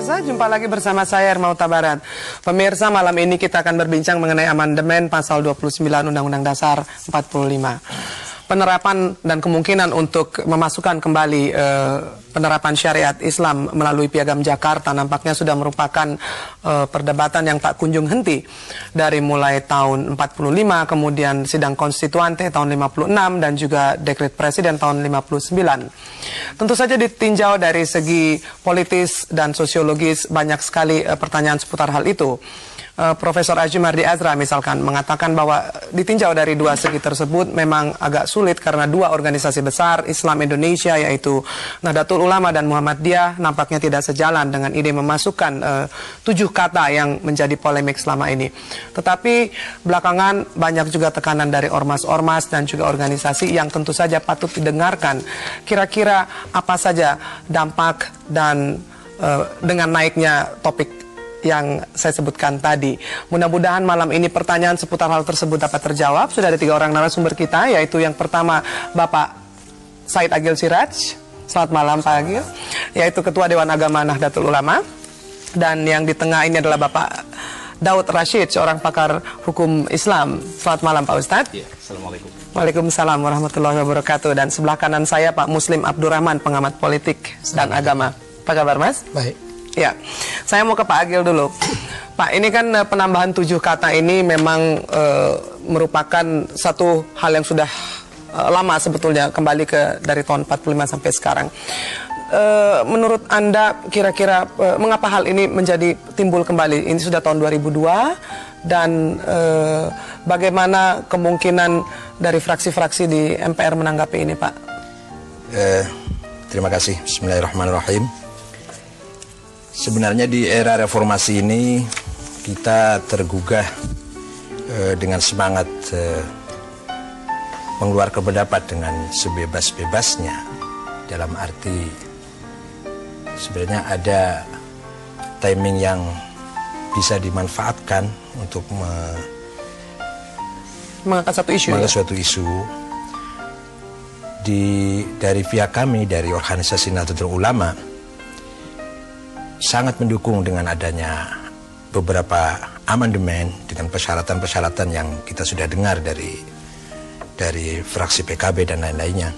pemirsa, jumpa lagi bersama saya Hermauta Barat. Pemirsa, malam ini kita akan berbincang mengenai amandemen pasal 29 Undang-Undang Dasar 45. Penerapan dan kemungkinan untuk memasukkan kembali penerapan syariat Islam melalui Piagam Jakarta nampaknya sudah merupakan perdebatan yang tak kunjung henti dari mulai tahun 45, kemudian sidang konstituante tahun 56 dan juga dekret presiden tahun 59. Tentu saja ditinjau dari segi politis dan sosiologis banyak sekali pertanyaan seputar hal itu. Profesor Azumardi Azra misalkan mengatakan bahwa ditinjau dari dua segi tersebut memang agak sulit karena dua organisasi besar Islam Indonesia yaitu Nahdlatul Ulama dan Muhammadiyah nampaknya tidak sejalan dengan ide memasukkan 7 kata yang menjadi polemik selama ini. Tetapi belakangan banyak juga tekanan dari ormas-ormas dan juga organisasi yang tentu saja patut didengarkan. Kira-kira apa saja dampak dan dengan naiknya topik yang saya sebutkan tadi. Mudah-mudahan malam ini pertanyaan seputar hal tersebut dapat terjawab. Sudah ada 3 orang narasumber kita, yaitu yang pertama Bapak Said Agil Siraj. Selamat malam Pak Agil. Yaitu Ketua Dewan Agama Nahdlatul Ulama. Dan yang di tengah ini adalah Bapak Daud Rashid, seorang pakar hukum Islam. Selamat malam Pak Ustadz. Ya, Assalamualaikum. Waalaikumsalam warahmatullahi wabarakatuh. Dan sebelah kanan saya Pak Muslim Abdurrahman, pengamat politik dan agama. Apa kabar Mas? Baik. Ya, saya mau ke Pak Agil dulu. Pak, ini kan penambahan 7 kata ini memang merupakan satu hal yang sudah lama sebetulnya kembali dari tahun 45 sampai sekarang. Menurut Anda kira-kira mengapa hal ini menjadi timbul kembali? Ini sudah tahun 2002 dan bagaimana kemungkinan dari fraksi-fraksi di MPR menanggapi ini, Pak? Terima kasih. Bismillahirrahmanirrahim. Sebenarnya di era reformasi ini kita tergugah dengan semangat mengeluarkan pendapat dengan sebebas-bebasnya, dalam arti sebenarnya ada timing yang bisa dimanfaatkan untuk mengangkat satu isu. Dari pihak kami, dari organisasi Nahdlatul Ulama, sangat mendukung dengan adanya beberapa amandemen dengan persyaratan-persyaratan yang kita sudah dengar dari fraksi PKB dan lain-lainnya.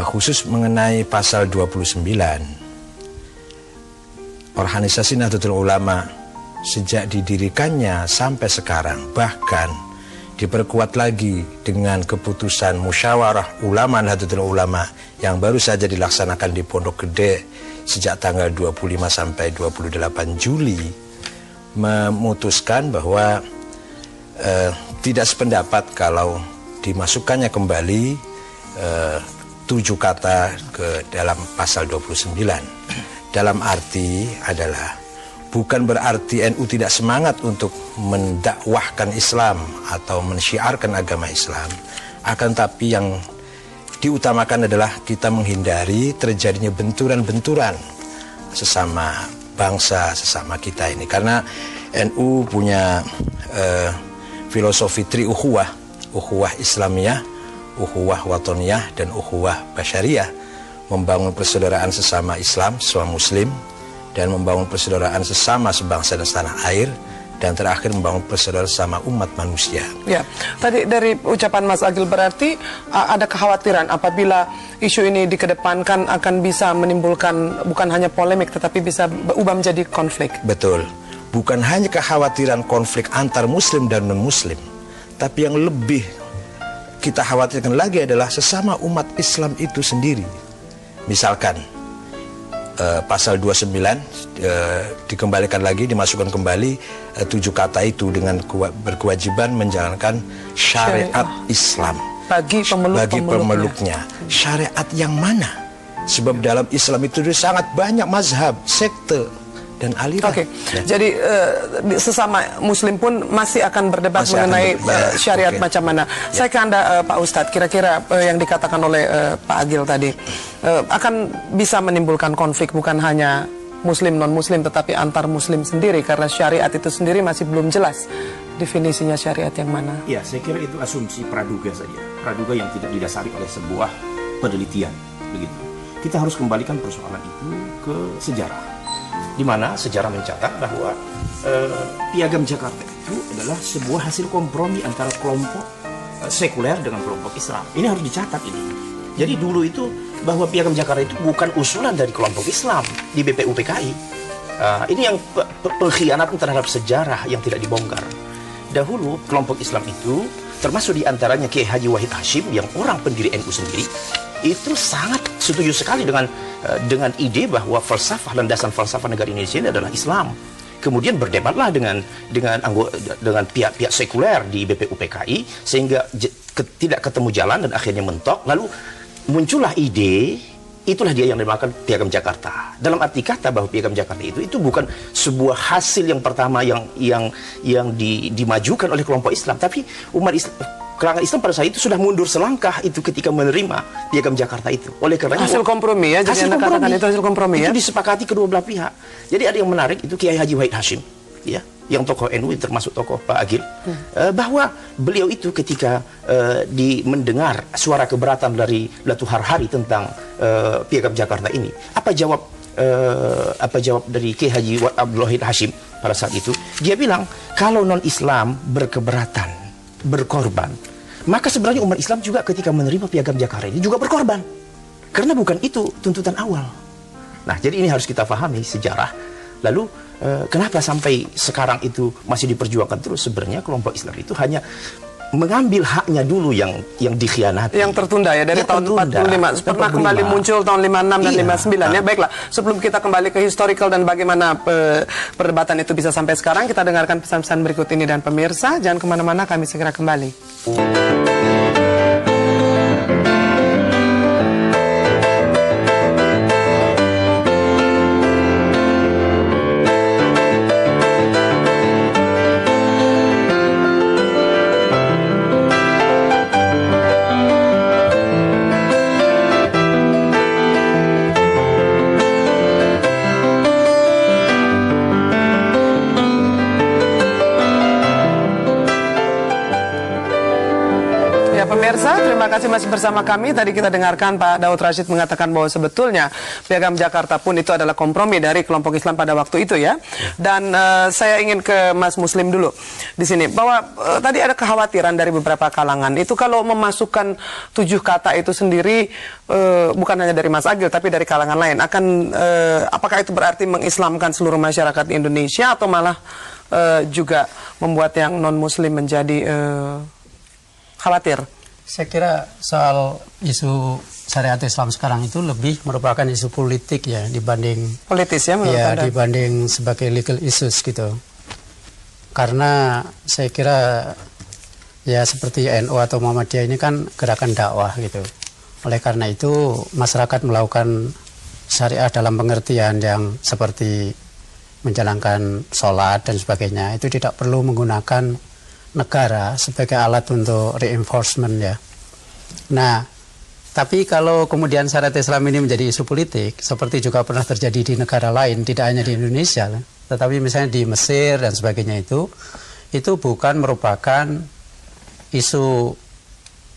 Khusus mengenai pasal 29, organisasi Nahdlatul Ulama sejak didirikannya sampai sekarang, bahkan diperkuat lagi dengan keputusan Musyawarah Ulama Nahdlatul Ulama yang baru saja dilaksanakan di Pondok Gede sejak tanggal 25 sampai 28 Juli, memutuskan bahwa tidak sependapat kalau dimasukkannya kembali 7 kata ke dalam pasal 29. Dalam arti adalah bukan berarti NU tidak semangat untuk mendakwahkan Islam atau mensyiarkan agama Islam, akan tapi yang diutamakan adalah kita menghindari terjadinya benturan-benturan sesama bangsa, sesama kita ini. Karena NU punya filosofi tri-ukhuwah, ukhuwah Islamiyah, ukhuwah watoniyah, dan ukhuwah basyariyah. Membangun persaudaraan sesama Islam, sesama Muslim, dan membangun persaudaraan sesama sebangsa dan setanah air, dan terakhir membangun persaudaraan sama umat manusia. Ya, tadi dari ucapan Mas Agil berarti ada kekhawatiran apabila isu ini dikedepankan akan bisa menimbulkan bukan hanya polemik tetapi bisa berubah menjadi konflik. Betul, bukan hanya kekhawatiran konflik antar muslim dan non-muslim, tapi yang lebih kita khawatirkan lagi adalah sesama umat Islam itu sendiri. Misalkan pasal 29 dikembalikan lagi, dimasukkan kembali 7 kata itu dengan berkewajiban menjalankan syariat Islam bagi pemeluknya. Syariat yang mana? Sebab dalam Islam itu sangat banyak mazhab, sekte, dan aliran. Oke. Jadi sesama Muslim pun masih akan berdebat mengenai syariat macam mana. Saya ke Anda Pak Ustadz, kira-kira yang dikatakan oleh Pak Agil tadi akan bisa menimbulkan konflik bukan hanya Muslim non-Muslim tetapi antar Muslim sendiri karena syariat itu sendiri masih belum jelas definisinya syariat yang mana. Ya, saya kira itu asumsi praduga saja, praduga yang tidak didasari oleh sebuah penelitian begitu. Kita harus kembalikan persoalan itu ke sejarah. di mana sejarah mencatat bahwa Piagam Jakarta itu adalah sebuah hasil kompromi antara kelompok sekuler dengan kelompok Islam. Ini harus dicatat ini. Jadi dulu itu bahwa Piagam Jakarta itu bukan usulan dari kelompok Islam di BPUPKI. Ini yang pengkhianatan terhadap sejarah yang tidak dibongkar. Dahulu kelompok Islam itu termasuk diantaranya Kiai Haji Wahid Hashim yang orang pendiri NU sendiri itu sangat setuju sekali dengan ide bahwa falsafah, landasan falsafah negara Indonesia ini adalah Islam. Kemudian berdebatlah dengan pihak-pihak sekuler di BPUPKI sehingga tidak ketemu jalan dan akhirnya mentok. Lalu muncullah ide, itulah dia yang dinamakan Piagam Jakarta. Dalam arti kata bahwa Piagam Jakarta itu bukan sebuah hasil yang pertama yang dimajukan oleh kelompok Islam, tapi umat Islam, kalangan Islam pada saat itu sudah mundur selangkah itu ketika menerima Piagam Jakarta itu. Oleh karena hasil kompromi ya, jadi Anda katakan itu hasil kompromi ya. Itu disepakati kedua belah pihak. Jadi ada yang menarik itu Kiai Haji Wahid Hashim, ya, yang tokoh NU termasuk tokoh Pak Agil, bahwa beliau itu ketika mendengar suara keberatan dari Latu Harhari tentang Piagam Jakarta ini, apa jawab dari Kiai Haji Abdul Wahid Hashim pada saat itu? Dia bilang, kalau non-Islam berkeberatan, berkorban, maka sebenarnya umat Islam juga ketika menerima Piagam Jakarta ini juga berkorban, karena bukan itu tuntutan awal. Nah, jadi ini harus kita pahami sejarah. Lalu kenapa sampai sekarang itu masih diperjuangkan terus? Sebenarnya kelompok Islam itu hanya mengambil haknya dulu yang dikhianati. Yang tertunda ya dari tahun 45. Pernah kembali muncul tahun 56 dan 59 ya. Baiklah, sebelum kita kembali ke historical dan bagaimana perdebatan itu bisa sampai sekarang, kita dengarkan pesan-pesan berikut ini. Dan pemirsa, jangan kemana-mana, kami segera kembali. Pemirsa, terima kasih masih bersama kami. Tadi kita dengarkan Pak Daud Rashid mengatakan bahwa sebetulnya Piagam Jakarta pun itu adalah kompromi dari kelompok Islam pada waktu itu ya. Dan saya ingin ke Mas Muslim dulu di sini bahwa tadi ada kekhawatiran dari beberapa kalangan itu kalau memasukkan 7 kata itu sendiri bukan hanya dari Mas Agil tapi dari kalangan lain akan apakah itu berarti mengislamkan seluruh masyarakat Indonesia atau malah juga membuat yang non Muslim menjadi khawatir? Saya kira soal isu syariat Islam sekarang itu lebih merupakan isu politik ya dibanding politis ya menurut Anda? Dibanding sebagai legal issues gitu. Karena saya kira ya seperti NU atau Muhammadiyah ini kan gerakan dakwah gitu. Oleh karena itu masyarakat melakukan syariah dalam pengertian yang seperti menjalankan sholat dan sebagainya itu tidak perlu menggunakan negara sebagai alat untuk reinforcement ya. Nah, tapi kalau kemudian syariat Islam ini menjadi isu politik, seperti juga pernah terjadi di negara lain, tidak hanya di Indonesia, tetapi misalnya di Mesir dan sebagainya itu bukan merupakan isu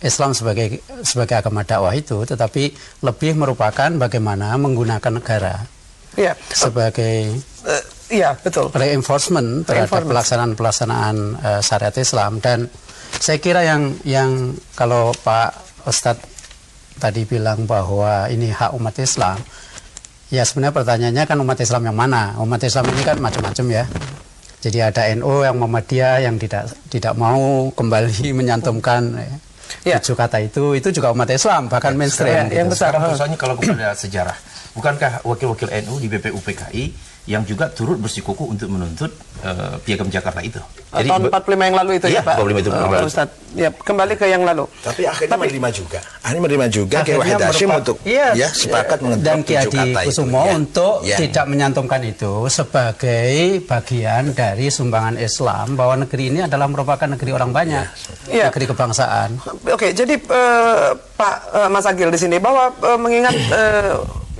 Islam sebagai agama dakwah itu, tetapi lebih merupakan bagaimana menggunakan negara sebagai iya, betul. Reinforcement terhadap pelaksanaan syariat Islam. Dan saya kira yang kalau Pak Ustadz tadi bilang bahwa ini hak umat Islam, ya sebenarnya pertanyaannya kan umat Islam yang mana? Umat Islam ini kan macam-macam ya. Jadi ada NU yang Muhammadiyah yang tidak mau kembali menyantumkan 7 kata itu juga umat Islam bahkan mainstream. Yang besar misalnya kalau kepada sejarah, bukankah wakil-wakil NU di BPUPKI yang juga turut bersikukuh untuk menuntut Piagam Jakarta itu? Jadi, tahun 45 yang lalu itu ya Pak? 45 itu Ustaz. Ya, kembali ke yang lalu. Tapi akhirnya menerima juga. Kiai Wahid Hashim untuk sepakat menentukan dan Kiai Adi Kusumo untuk tidak menyantumkan itu sebagai bagian dari sumbangan Islam bahwa negeri ini adalah merupakan negeri orang banyak, negeri kebangsaan. Oke, jadi Pak Mas Agil di sini bahwa mengingat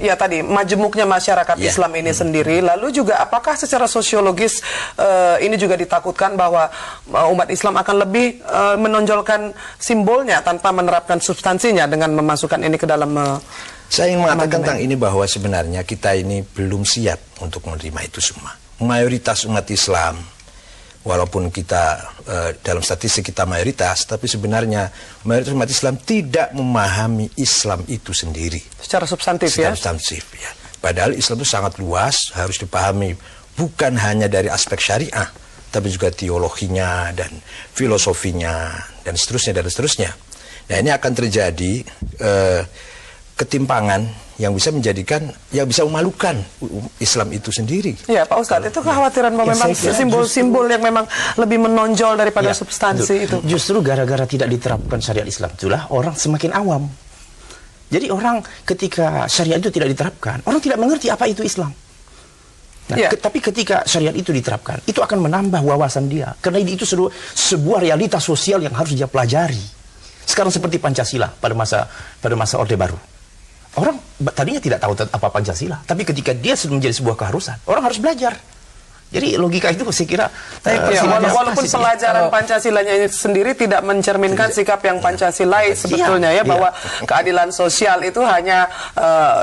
ya tadi majemuknya masyarakat Islam ini sendiri, lalu juga apakah secara sosiologis ini juga ditakutkan bahwa umat Islam akan lebih menonjolkan simbolnya tanpa menerapkan substansinya dengan memasukkan ini ke dalam Saya ingin mengatakan tentang ini bahwa sebenarnya kita ini belum siap untuk menerima itu semua. Mayoritas umat Islam, walaupun kita dalam statistik kita mayoritas, tapi sebenarnya mayoritas umat Islam tidak memahami Islam itu sendiri. Secara substantif ya? Secara substantif ya. Padahal Islam itu sangat luas, harus dipahami bukan hanya dari aspek syariah, tapi juga teologinya dan filosofinya dan seterusnya dan seterusnya. Nah, ini akan terjadi ketimpangan yang bisa menjadikan, yang bisa memalukan Islam itu sendiri. Iya, Pak Ustadz, itu kekhawatiran bahwa memang simbol-simbol yang memang lebih menonjol daripada substansi itu. Justru gara-gara tidak diterapkan syariat Islam itulah orang semakin awam. Jadi orang ketika syariat itu tidak diterapkan, orang tidak mengerti apa itu Islam. Nah, tapi ketika syariat itu diterapkan, itu akan menambah wawasan dia. Karena itu sebuah realitas sosial yang harus dia pelajari. Sekarang seperti Pancasila pada masa Orde Baru. Orang tadinya tidak tahu apa Pancasila, tapi ketika dia sudah menjadi sebuah keharusan, orang harus belajar. Jadi logika itu saya kira walaupun pelajaran Pancasilanya ini sendiri tidak mencerminkan sikap yang Pancasilai sebetulnya ya, bahwa keadilan sosial itu hanya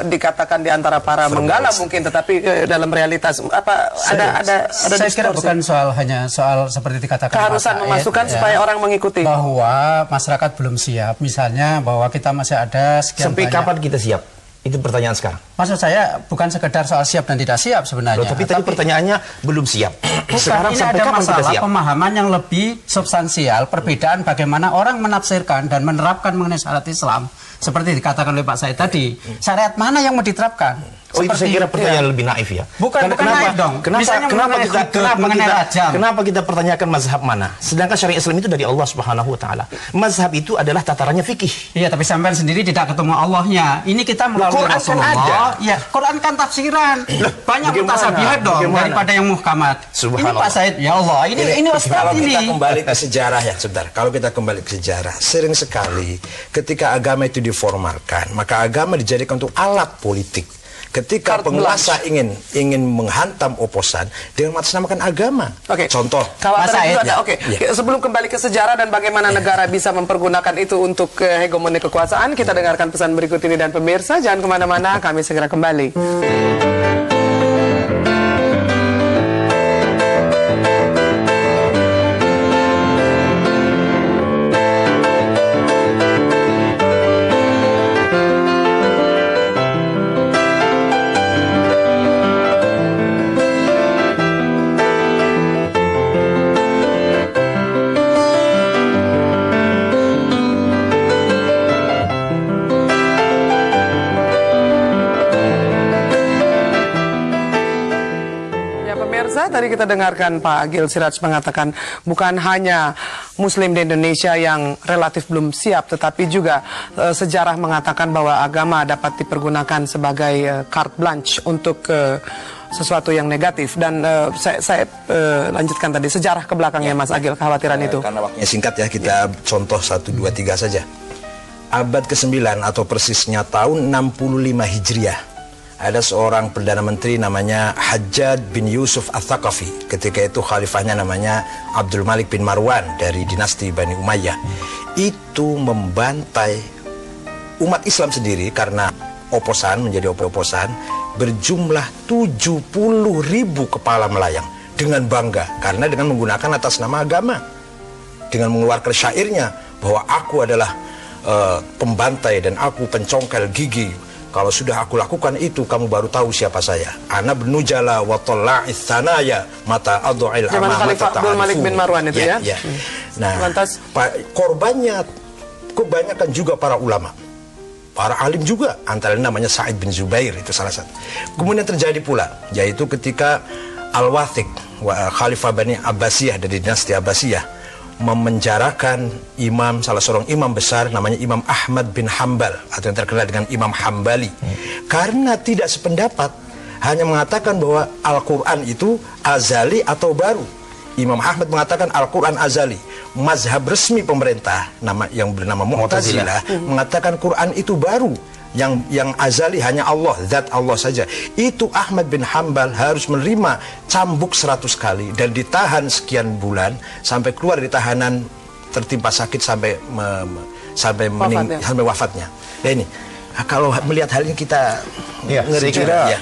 dikatakan di antara para menggala mungkin, tetapi dalam realitas ada saya kira bukan hanya soal seperti dikatakan keharusan memasukkan supaya orang mengikuti, bahwa masyarakat belum siap, misalnya bahwa kita masih ada sekian sampai banyak. Kapan kita siap? Itu pertanyaan sekarang. Maksud saya bukan sekedar soal siap dan tidak siap sebenarnya. Tapi tadi pertanyaannya belum siap. Sekarang ini ada masalah pemahaman yang lebih substansial, perbedaan bagaimana orang menafsirkan dan menerapkan mengenai syariat Islam. Seperti dikatakan oleh Pak Said tadi, syariat mana yang mau diterapkan? Oh, itu saya kira pertanyaan lebih naif ya. Bukan naif dong. Kenapa kita pertanyakan mazhab mana? Sedangkan syariat Islam itu dari Allah Subhanahu wa taala. Mazhab itu adalah tatarannya fikih. Iya, tapi sampai sendiri tidak ketemu Allahnya. Ini kita melalui Rasulullah. Ya, Quran kan tafsiran. Banyak mutasabihat dong daripada yang muhkamat. Ini Pak Said, ya Allah, ini Ustaz ini. Kalau kita kembali ke sejarah ya, sebentar. Kalau kita kembali ke sejarah, sering sekali ketika agama itu diformalkan, maka agama dijadikan untuk alat politik. Ketika penguasa ingin menghantam oposan dengan mengatasnamakan agama. Contoh. Sebelum kembali ke sejarah dan bagaimana negara bisa mempergunakan itu untuk hegemoni kekuasaan, kita dengarkan pesan berikut ini, dan pemirsa jangan kemana-mana, kami segera kembali. Tadi kita dengarkan Pak Agil Siraj mengatakan bukan hanya Muslim di Indonesia yang relatif belum siap, tetapi juga sejarah mengatakan bahwa agama dapat dipergunakan sebagai carte blanche untuk sesuatu yang negatif. Dan saya lanjutkan tadi sejarah ke belakangnya, Mas Agil, kekhawatiran itu. Karena waktunya singkat ya, kita contoh 1, 2, 3 saja. Abad ke-9 atau persisnya tahun 65 Hijriah, ada seorang Perdana Menteri namanya Hajjaj bin Yusuf Al-Thaqafi. Ketika itu khalifahnya namanya Abdul Malik bin Marwan dari dinasti Bani Umayyah. Itu membantai umat Islam sendiri karena oposan, menjadi oposan, berjumlah 70.000 kepala melayang dengan bangga, karena dengan menggunakan atas nama agama, dengan mengeluarkan syairnya bahwa aku adalah pembantai dan aku pencongkel gigi. Kalau sudah aku lakukan itu, kamu baru tahu siapa saya. Ana benujala wa talla'is thanaya mata ad'il Khalifah Abdul Malik bin Marwan itu ya. Nah, korbannya kebanyakan juga para ulama, para alim juga, antara namanya Sa'id bin Zubair, itu salah satu. Kemudian terjadi pula, yaitu ketika Al-Wathiq, Khalifah Bani Abbasiyah dari dinasti Abbasiyah, memenjarakan salah seorang imam besar namanya Imam Ahmad bin Hambal, atau yang terkenal dengan Imam Hambali, karena tidak sependapat, hanya mengatakan bahwa Al-Quran itu azali atau baru. Imam Ahmad mengatakan Al-Quran azali. Mazhab resmi pemerintah yang bernama Mu'tazilah mengatakan Quran itu baru, yang azali hanya Allah, zat Allah saja. Itu Ahmad bin Hambal harus menerima cambuk 100 kali dan ditahan sekian bulan sampai keluar dari tahanan, tertimpa sakit sampai wafatnya. Nah, ini Kalau melihat hal ini kita Ya, ngeri saya kira juga. Ya.